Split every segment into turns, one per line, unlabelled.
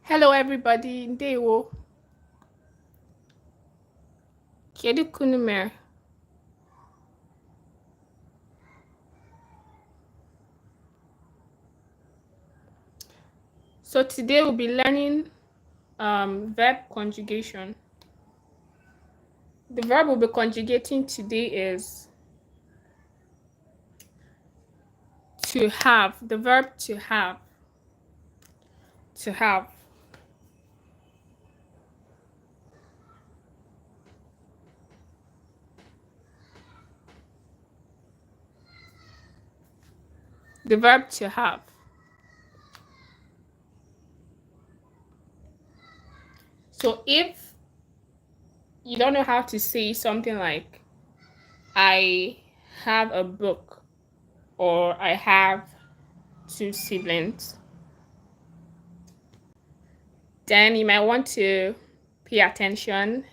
Hello everybody, ndewo. Kedu kunu mere? So today we'll be learning verb conjugation. The verb we'll be conjugating today is to have. The verb to have. To have. The verb to have. So if you don't know how to say something like I have a book or I have 2 siblings, then you might want to pay attention.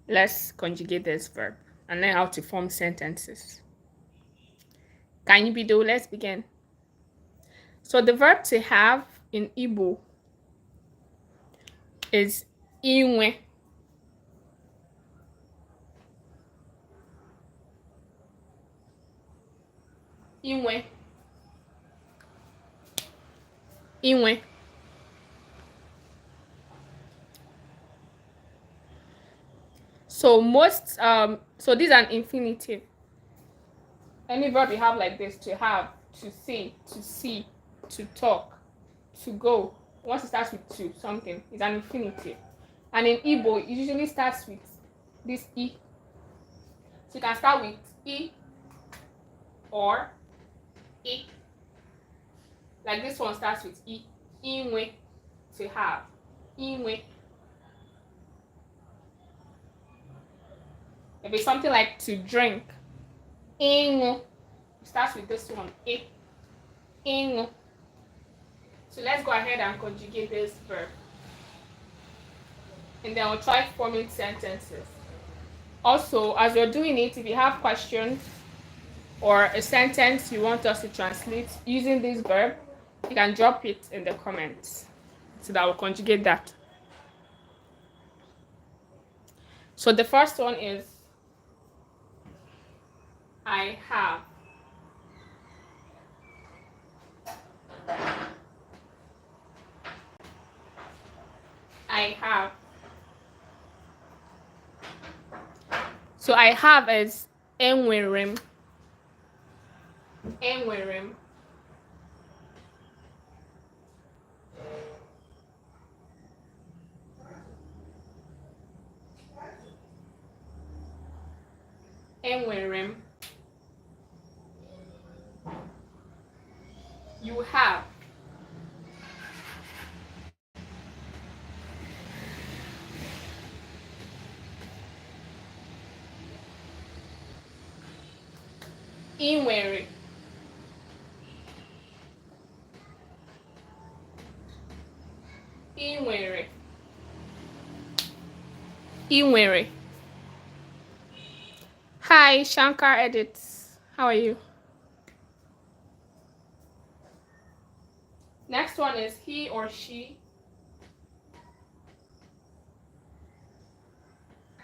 Let's conjugate this verb and learn how to form sentences. Can you be though? Let's begin. So the verb to have in Igbo is inwe. Inwe. Inwe. So so this is an infinitive. Any verb you have like this, to have, to say, to see, to talk, to go. Once it starts with to something, it's an infinitive. And in Igbo, it usually starts with this E. So you can start with E or E. Like this one starts with E. Inwe, to have. Inwe. If it's something like to drink, ingu, starts with this one, e, ingu. So let's go ahead and conjugate this verb. And then we'll try forming sentences. Also, as you're doing it, if you have questions or a sentence you want us to translate using this verb, you can drop it in the comments so that we'll conjugate that. So the first one is I have. I have. So I have is enwerem. Enwerem. Enwerem. You have. Inwere. Inwere. Inwere. Hi, Shankar Edits. How are you? Next one is he or she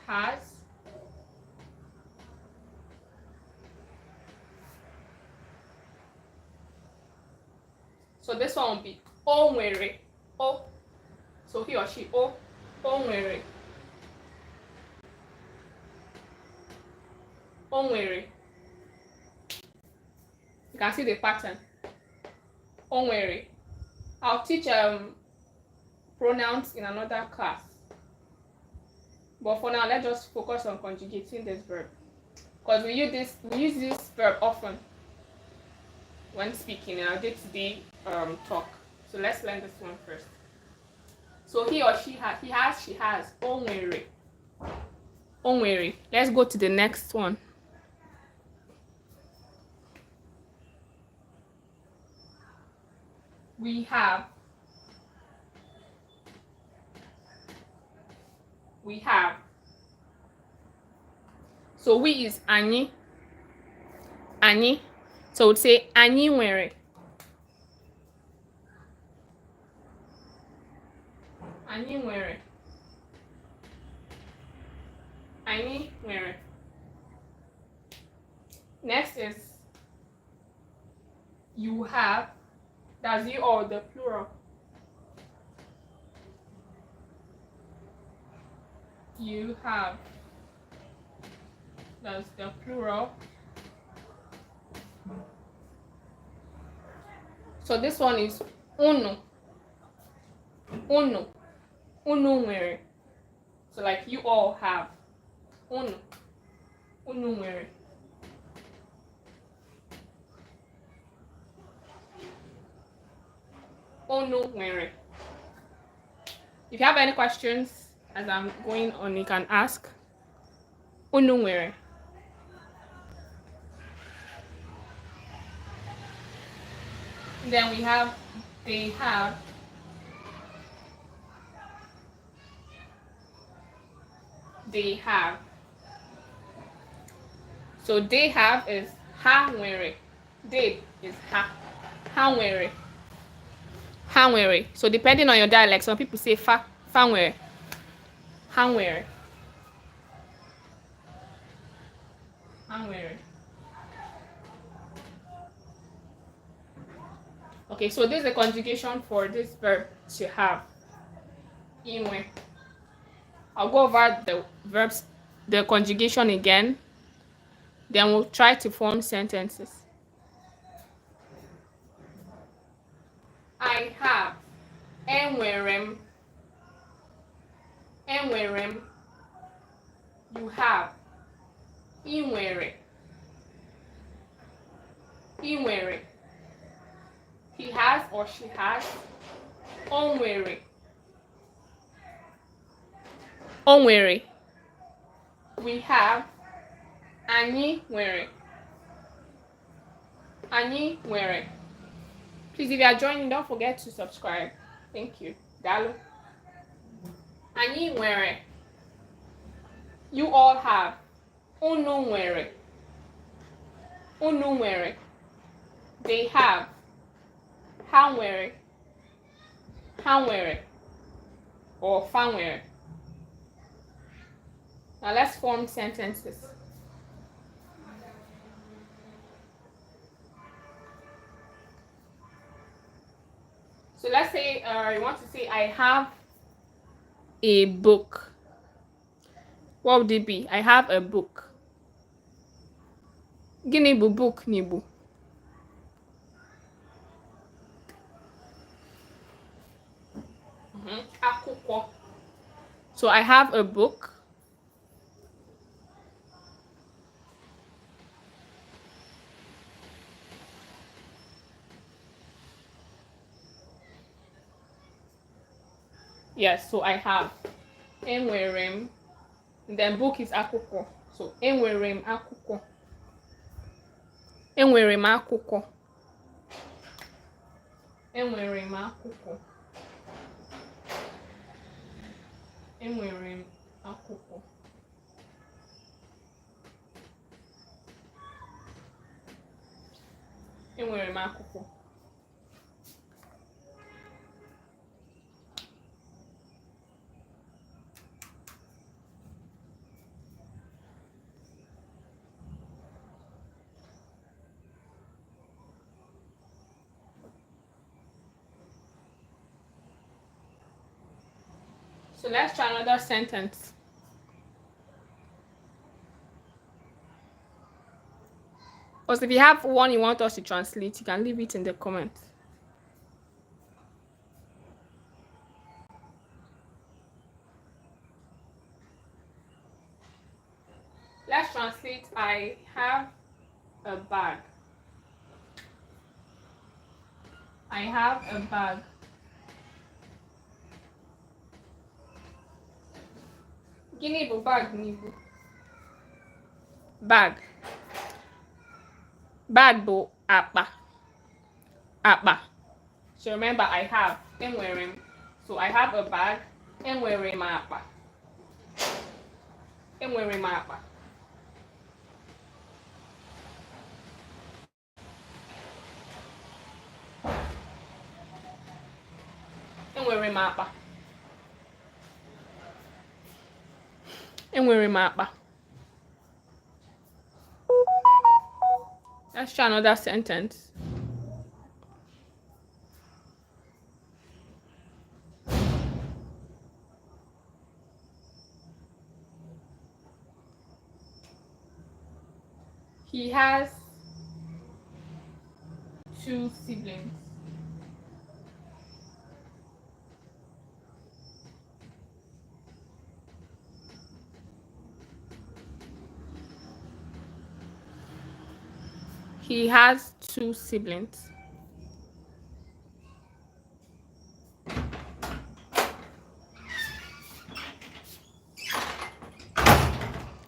has. So this one will be onwere. O. So he or she. O. Onwere. Onwere. You can see the pattern. Onwere. I'll teach pronouns in another class. But for now, let's just focus on conjugating this verb. Because we use this verb often when speaking in our day-to-day talk. So let's learn this one first. So he or she has, he has, she has. Onwere. Onwere. Let's go to the next one. We have. We have. So we is anyị. Anyị. So we'd say anyị nwere. Anyị nwere. Anyị nwere. Next is you have. That's you or the plural. You have. That's the plural. So this one is unu. Unu. Unu nwere. So like you all have. Unu. Unu nwere. Unu nwere. If you have any questions as I'm going on, you can ask. Unu nwere. Then we have they have. They have. So they have is ha nwere. They is ha. Ha nwere. Ha nwere. So depending on your dialect, some people say fa nwere. Ha nwere. Ha nwere. Okay, so this is the conjugation for this verb to have. Inwe. I'll go over the verbs, the conjugation again. Then we'll try to form sentences. I have. Enwerem. Enwerem. You have. Inwere. Inwere. He has or she has. Onwere. Onwere. We have. Anyị nwere. Anyị nwere. Please, if you are joining, don't forget to subscribe. Thank you. Dalo. Anyị nwere. You all have. Unu nwere. Unu nwere. They have. Ha nwere. Ha nwere. Or fa nwere. Now let's form sentences. So let's say you want to say I have a book. What would it be? I have a book. Gịnị bụ book n'Igbo? Akwụkwọ. So I have a book. Yes, so I have. Enwere m. Then book is akwụkwọ. So enwere m akwụkwọ. Enwere m akwụkwọ. Enwere m akwụkwọ. Enwere m akwụkwọ. Enwere m akwụkwọ. So let's try another sentence. Also, if you have one you want us to translate, you can leave it in the comments. Let's translate I have a bag. I have a bag. Gịnị bụ bag n'Igbo? Bag. Bag bụ akpa. Akpa. So remember I have. Enwere m. So I have a bag. Enwere m akpa. Enwere m akpa. Enwere m akpa. Enwere m akpa. Let's try another sentence. He has 2 siblings. He has 2 siblings.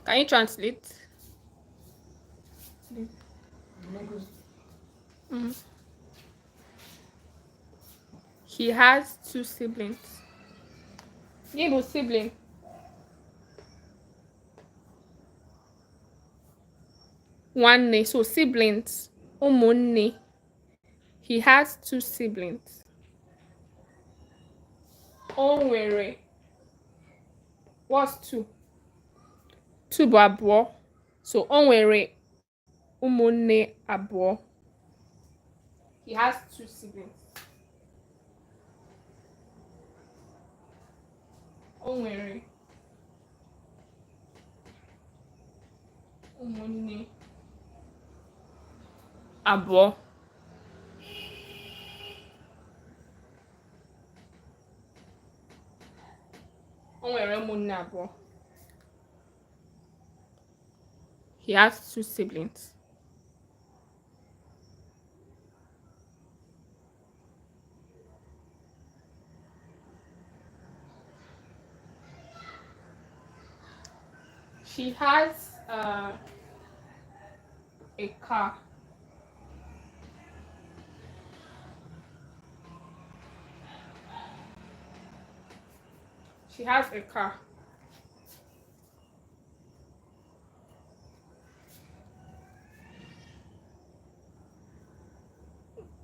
Can you translate? Mm-hmm. He has 2 siblings. Igbo sibling. Nwanne, so siblings. Ụmụnne. He has 2 siblings. O nwere. What's 2? 2 bụ abụọ. So o nwere ụmụnne abụọ. He has 2 siblings. O nwere ụmụnne abụọ. O nwere ụmụnne abụọ. He has 2 siblings. She has a car. She has a car.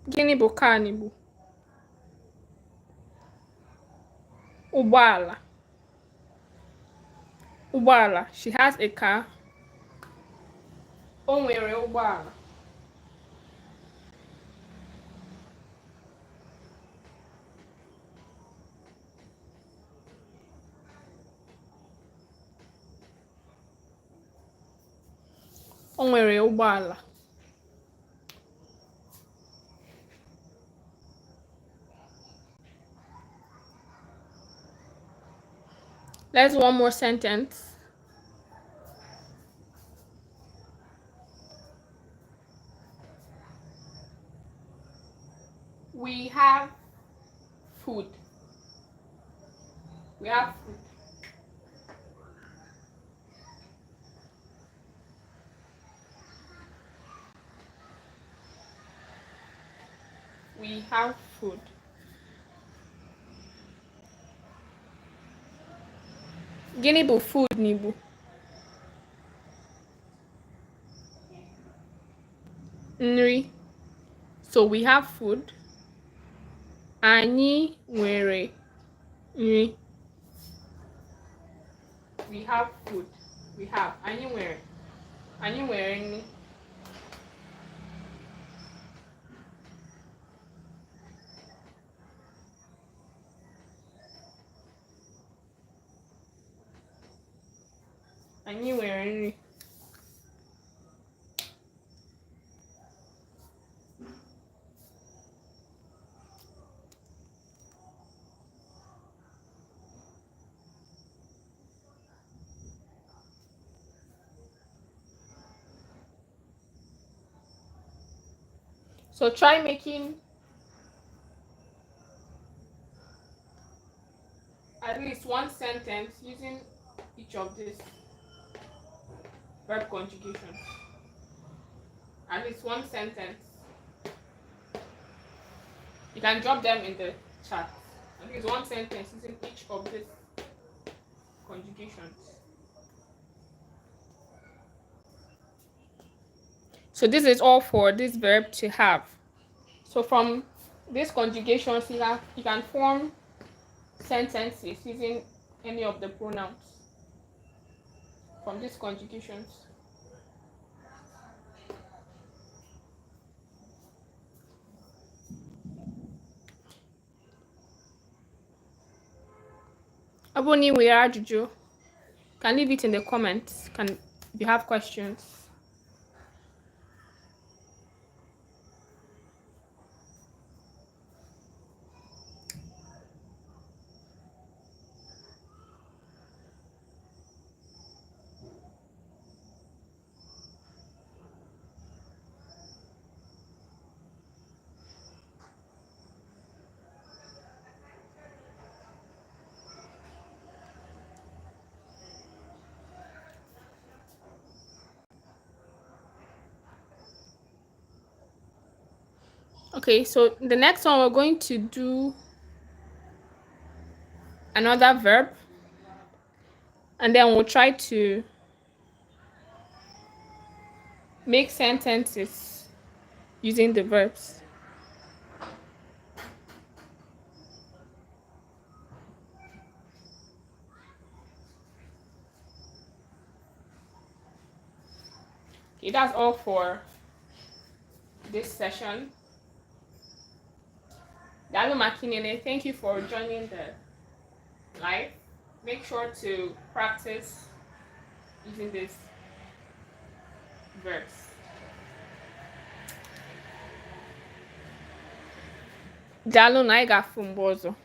Gịnị bụ car n'Igbo? Ụgbọala. Ụgbọala. She has a car. O nwere ụgbọala. O nwere ụgbọala. Let's do one more sentence. We have food. We have food. We have food. Gịnị bụ food n'Igbo? Nri. So we have food. Anyị nwere nri. We have food. We have. Anyị nwere. Anyị nwere nri. Anyị nwere nri. So try making at least one sentence using each of these verb conjugation. At least one sentence. You can drop them in the chat. At least one sentence using each of these conjugations. So this is all for this verb to have. So from these conjugations, you can form sentences using any of the pronouns. from these conjugations. Aboni we are Juju. Can leave it in the comments. Can if you have questions. Okay, so the next one we're going to do another verb, and then we'll try to make sentences using the verbs. Okay, that's all for this session. Dalu Makinene, thank you for joining the live. Make sure to practice using these verbs. Dalu Naiga Fumbozo.